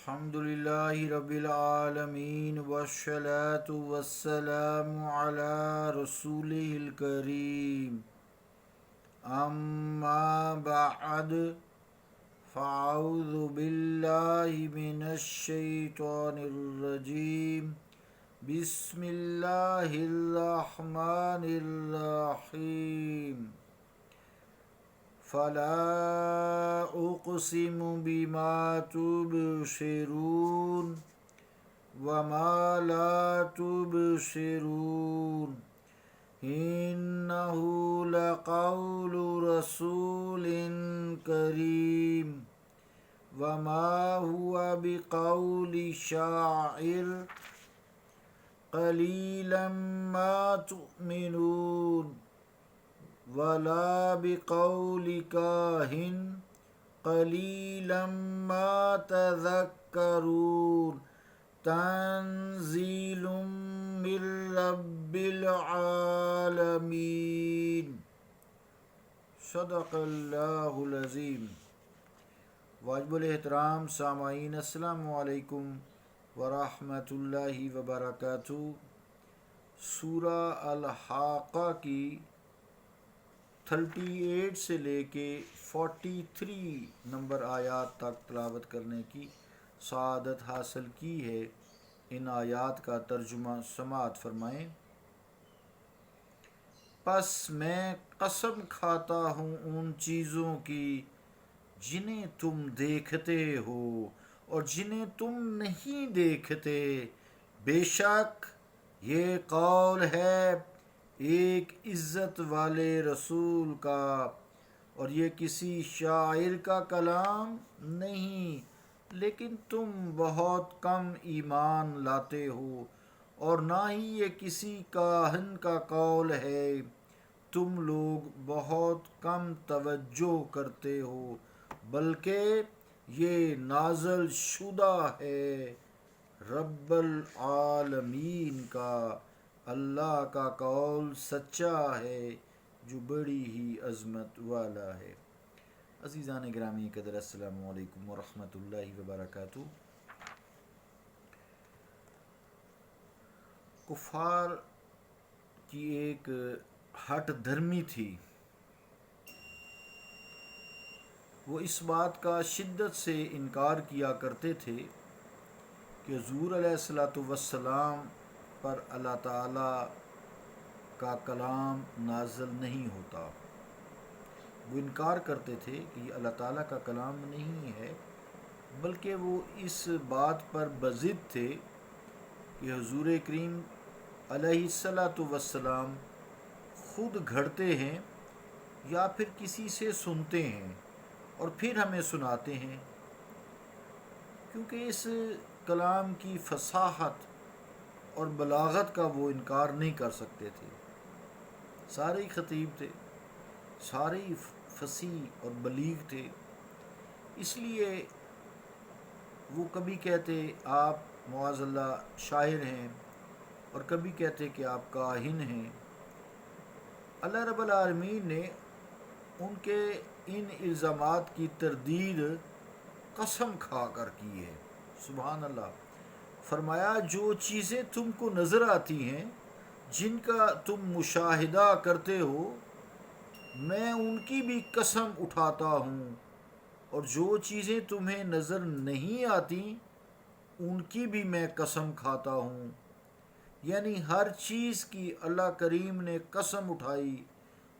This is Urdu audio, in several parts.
الحمد للہ رب العالمین والصلاة والسلام علی رسولہ الکریم اما بعد فاعوذ باللہ من الشیطان الرجیم بسم اللہ الرحمن الرحیم فلا اقسم بما تبصرون وما لا تبصرون انه لقول رسول کریم وما هو بقول شاعر قلیلا ما تؤمنون ولا بقول کاہن قلیلا ما تذکرون تنزیل من رب العالمین صدق اللہ العظیم۔ واجب الاحترام سامعین، السلام علیکم ورحمۃ اللہ وبرکاتہ۔ سورہ الحاقہ کی 38 سے لے کے 43 نمبر آیات تک تلاوت کرنے کی سعادت حاصل کی ہے۔ ان آیات کا ترجمہ سماعت فرمائیں۔ پس میں قسم کھاتا ہوں ان چیزوں کی جنہیں تم دیکھتے ہو اور جنہیں تم نہیں دیکھتے، بے شک یہ قول ہے ایک عزت والے رسول کا، اور یہ کسی شاعر کا کلام نہیں، لیکن تم بہت کم ایمان لاتے ہو، اور نہ ہی یہ کسی کاہن کا قول ہے، تم لوگ بہت کم توجہ کرتے ہو، بلکہ یہ نازل شدہ ہے رب العالمین کا۔ اللہ کا قول سچا ہے جو بڑی ہی عظمت والا ہے۔ عزیزان گرامی قدر، السلام علیکم ورحمۃ اللہ وبرکاتہ۔ کفار کی ایک ہٹ دھرمی تھی، وہ اس بات کا شدت سے انکار کیا کرتے تھے کہ حضور علیہ السلام پر اللہ تعالیٰ کا کلام نازل نہیں ہوتا۔ وہ انکار کرتے تھے کہ یہ اللہ تعالیٰ کا کلام نہیں ہے، بلکہ وہ اس بات پر بضد تھے کہ حضور کریم علیہ السلام خود گھڑتے ہیں یا پھر کسی سے سنتے ہیں اور پھر ہمیں سناتے ہیں، کیونکہ اس کلام کی فصاحت اور بلاغت کا وہ انکار نہیں کر سکتے تھے۔ سارے ہی خطیب تھے، سارے ہی فصیح اور بلیغ تھے، اس لیے وہ کبھی کہتے آپ معاذ اللہ شاعر ہیں، اور کبھی کہتے کہ آپ کاہن ہیں۔ اللہ رب العالمین نے ان کے ان الزامات کی تردید قسم کھا کر کی ہے۔ سبحان اللہ۔ فرمایا جو چیزیں تم کو نظر آتی ہیں، جن کا تم مشاہدہ کرتے ہو، میں ان کی بھی قسم اٹھاتا ہوں، اور جو چیزیں تمہیں نظر نہیں آتی ان کی بھی میں قسم کھاتا ہوں۔ یعنی ہر چیز کی اللہ کریم نے قسم اٹھائی،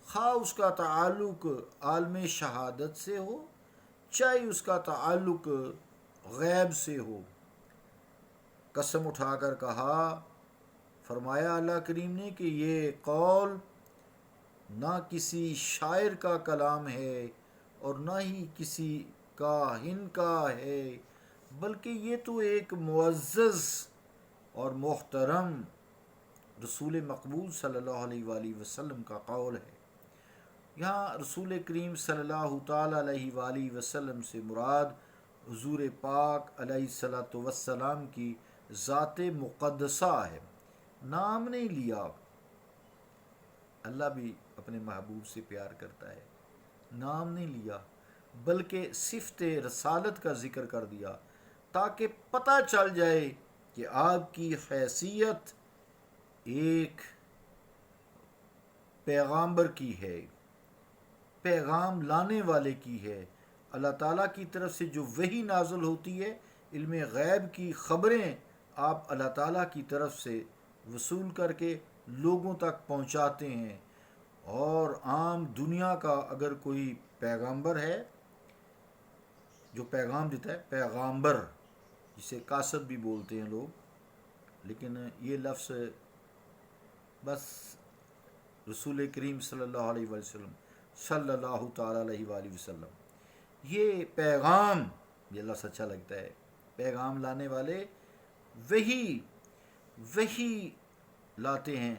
خواہ اس کا تعلق عالم شہادت سے ہو، چاہے اس کا تعلق غیب سے ہو۔ قسم اٹھا کر کہا، فرمایا اللہ کریم نے کہ یہ قول نہ کسی شاعر کا کلام ہے اور نہ ہی کسی کاہن کا ہے، بلکہ یہ تو ایک معزز اور محترم رسول مقبول صلی اللہ علیہ وآلہ وسلم کا قول ہے۔ یہاں رسول کریم صلی اللہ تعالیٰ علیہ وآلہ وسلم سے مراد حضور پاک علیہ السلام کی ذات مقدسہ ہے۔ نام نہیں لیا، اللہ بھی اپنے محبوب سے پیار کرتا ہے، نام نہیں لیا، بلکہ صفت رسالت کا ذکر کر دیا، تاکہ پتہ چل جائے کہ آپ کی حیثیت ایک پیغامبر کی ہے، پیغام لانے والے کی ہے۔ اللہ تعالیٰ کی طرف سے جو وحی نازل ہوتی ہے، علم غیب کی خبریں آپ اللہ تعالیٰ کی طرف سے وصول کر کے لوگوں تک پہنچاتے ہیں۔ اور عام دنیا کا اگر کوئی پیغامبر ہے جو پیغام دیتا ہے، پیغامبر جسے کاسب بھی بولتے ہیں لوگ، لیکن یہ لفظ بس رسول کریم صلی اللہ علیہ وسلم صلی اللہ تعالیٰ علیہ وآلہ وسلم، یہ پیغام، یہ لفظ اچھا لگتا ہے، پیغام لانے والے وہی لاتے ہیں۔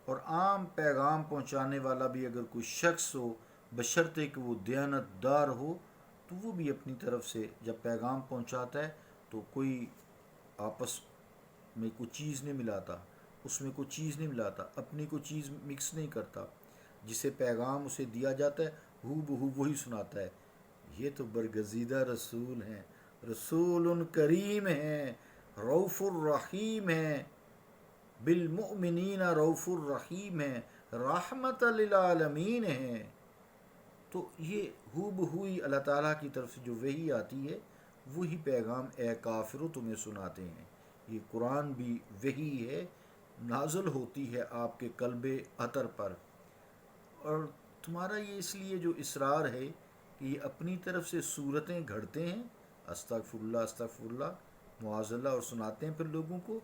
اور عام پیغام پہنچانے والا بھی اگر کوئی شخص ہو، بشرطے کہ وہ دیانت دار ہو، تو وہ بھی اپنی طرف سے جب پیغام پہنچاتا ہے تو کوئی آپس میں کوئی چیز نہیں ملاتا، اس میں کوئی چیز نہیں ملاتا، اپنی کوئی چیز مکس نہیں کرتا، جسے پیغام اسے دیا جاتا ہے ہو بہو وہی سناتا ہے۔ یہ تو برگزیدہ رسول ہیں، رسول کریم ہیں، رؤوف الرحیم ہیں، بالمؤمنین رؤوف الرحیم ہیں، رحمت للعالمین ہیں۔ تو یہ ہو بہوئی اللہ تعالیٰ کی طرف سے جو وحی آتی ہے وہی پیغام اے کافرو تمہیں سناتے ہیں۔ یہ قرآن بھی وحی ہے، نازل ہوتی ہے آپ کے قلب اطہر پر، اور تمہارا یہ اس لیے جو اصرار ہے کہ یہ اپنی طرف سے صورتیں گھڑتے ہیں، استغفر اللہ استغفر اللہ معاذ اللہ، اور سناتے ہیں پھر لوگوں کو،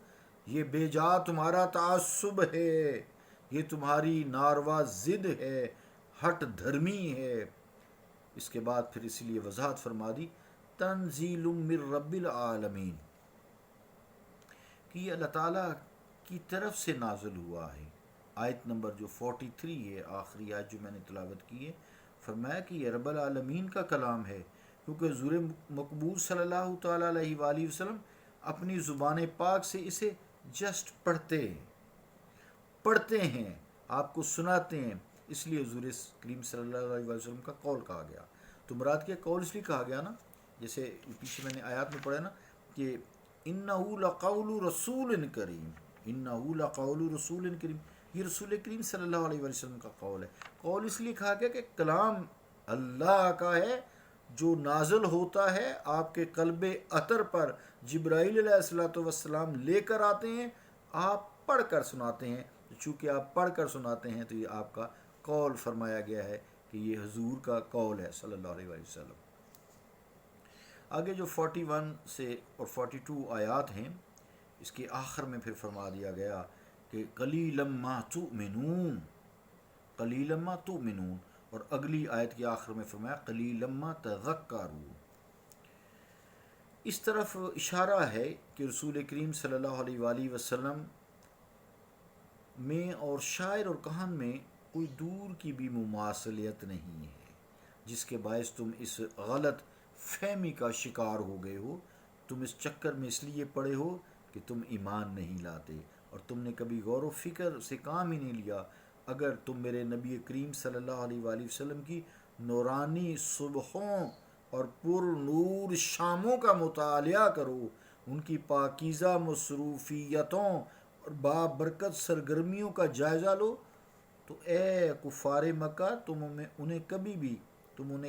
یہ بے جا تمہارا تعصب ہے، یہ تمہاری ناروا ضد ہے، ہٹ دھرمی ہے۔ اس کے بعد پھر اسی لیے وضاحت فرما دی تنزیل من رب العالمین، کہ یہ اللہ تعالیٰ کی طرف سے نازل ہوا ہے۔ آیت نمبر جو 43 ہے، آخری آیت جو میں نے تلاوت کی ہے، فرمایا کہ یہ رب العالمین کا کلام ہے، کیونکہ حضور مقبول صلی اللہ تعالیٰ علیہ وآلہ وسلم اپنی زبان پاک سے اسے جسٹ پڑھتے ہیں، آپ کو سناتے ہیں، اس لیے حضور کریم صلی اللہ علیہ وسلم کا قول کہا گیا۔ تو مراد کیا قول اس لیے کہا گیا نا، جیسے پیچھے میں نے آیات میں پڑھا نا کہ اِنَّهُ لَقَوْلُ رَسُولٍ کریم، اِنَّهُ لَقَوْلُ رَسُولٍ کریم، یہ رسول کریم صلی اللہ علیہ وسلم کا قول ہے۔ قول اس لیے کہا گیا کہ کلام اللہ کا ہے جو نازل ہوتا ہے آپ کے قلب اطہر پر، جبرائیل علیہ السلام لے کر آتے ہیں، آپ پڑھ کر سناتے ہیں، چونکہ آپ پڑھ کر سناتے ہیں تو یہ آپ کا قول فرمایا گیا ہے کہ یہ حضور کا قول ہے صلی اللہ علیہ وسلم۔ آگے جو 41 سے اور 42 آیات ہیں، اس کے آخر میں پھر فرما دیا گیا کہ قلیلا ما تؤمنون، قلیلا ما تؤمنون، اور اگلی آیت کے آخر میں فرمایا قلیلا ما تذکرون۔ اس طرف اشارہ ہے کہ رسول کریم صلی اللہ علیہ وآلہ وسلم میں اور شاعر اور کہن میں کوئی دور کی بھی مماثلیت نہیں ہے، جس کے باعث تم اس غلط فہمی کا شکار ہو گئے ہو۔ تم اس چکر میں اس لیے پڑے ہو کہ تم ایمان نہیں لاتے، اور تم نے کبھی غور و فکر سے کام ہی نہیں لیا۔ اگر تم میرے نبی کریم صلی اللہ علیہ وآلہ وسلم کی نورانی صبحوں اور پر نور شاموں کا مطالعہ کرو، ان کی پاکیزہ مصروفیتوں اور بابرکت سرگرمیوں کا جائزہ لو، تو اے کفار مکہ تم انہیں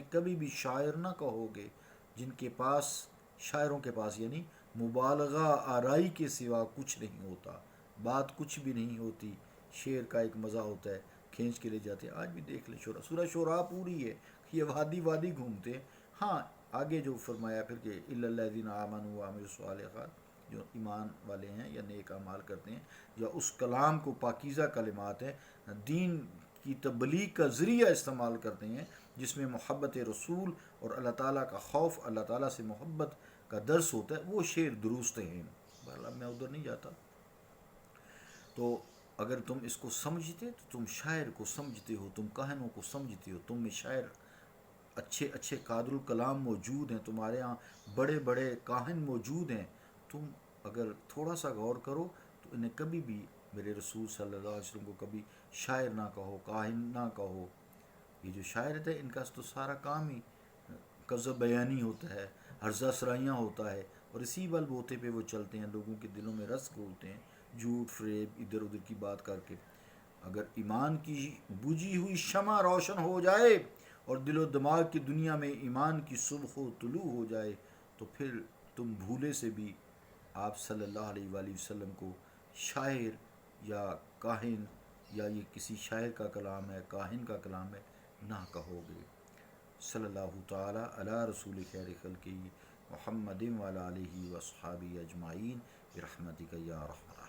کبھی بھی شاعر نہ کہو گے، جن کے پاس، شاعروں کے پاس یعنی مبالغہ آرائی کے سوا کچھ نہیں ہوتا، بات کچھ بھی نہیں ہوتی۔ شعر کا ایک مزہ ہوتا ہے، کھینچ کے لے جاتے ہیں، آج بھی دیکھ لیں سورہ شعراء پوری ہے، یہ وادی گھومتے ہیں۔ ہاں آگے جو فرمایا پھر کہ الا الذین آمنوا وعملوا الصالحات، جو ایمان والے ہیں یا نیک اعمال کرتے ہیں یا اس کلام کو پاکیزہ کلمات ہیں، دین کی تبلیغ کا ذریعہ استعمال کرتے ہیں، جس میں محبت رسول اور اللہ تعالیٰ کا خوف، اللہ تعالیٰ سے محبت کا درس ہوتا ہے، وہ شعر درست ہیں۔ بہرحال میں ادھر نہیں جاتا۔ تو اگر تم اس کو سمجھتے تو تم شاعر کو سمجھتے ہو، تم کاہنوں کو سمجھتے ہو، تم میں شاعر اچھے قادر الکلام موجود ہیں، تمہارے ہاں بڑے بڑے کاہن موجود ہیں، تم اگر تھوڑا سا غور کرو تو انہیں کبھی بھی میرے رسول صلی اللہ علیہ وسلم کو کبھی شاعر نہ کہو، کاہن نہ کہو۔ یہ جو شاعر تھے ان کا تو سارا کام ہی قذف بیانی ہوتا ہے، عرضہ سرائیاں ہوتا ہے، اور اسی بل بوتے پہ وہ چلتے ہیں، لوگوں کے دلوں میں رس گھولتے ہیں، جھوٹ فریب ادھر ادھر کی بات کر کے۔ اگر ایمان کی بجھی ہوئی شمع روشن ہو جائے اور دل و دماغ کی دنیا میں ایمان کی صبح و طلوع ہو جائے تو پھر تم بھولے سے بھی آپ صلی اللہ علیہ وآلہ وسلم کو شاعر یا کاہن، یا یہ کسی شاعر کا کلام ہے، کاہن کا کلام ہے، نہ کہو گے۔ صلی اللہ تعالی علی رسول خیر خلقہ محمد وعلی آلہ واصحابہ اجمعین برحمتک یا رحمن۔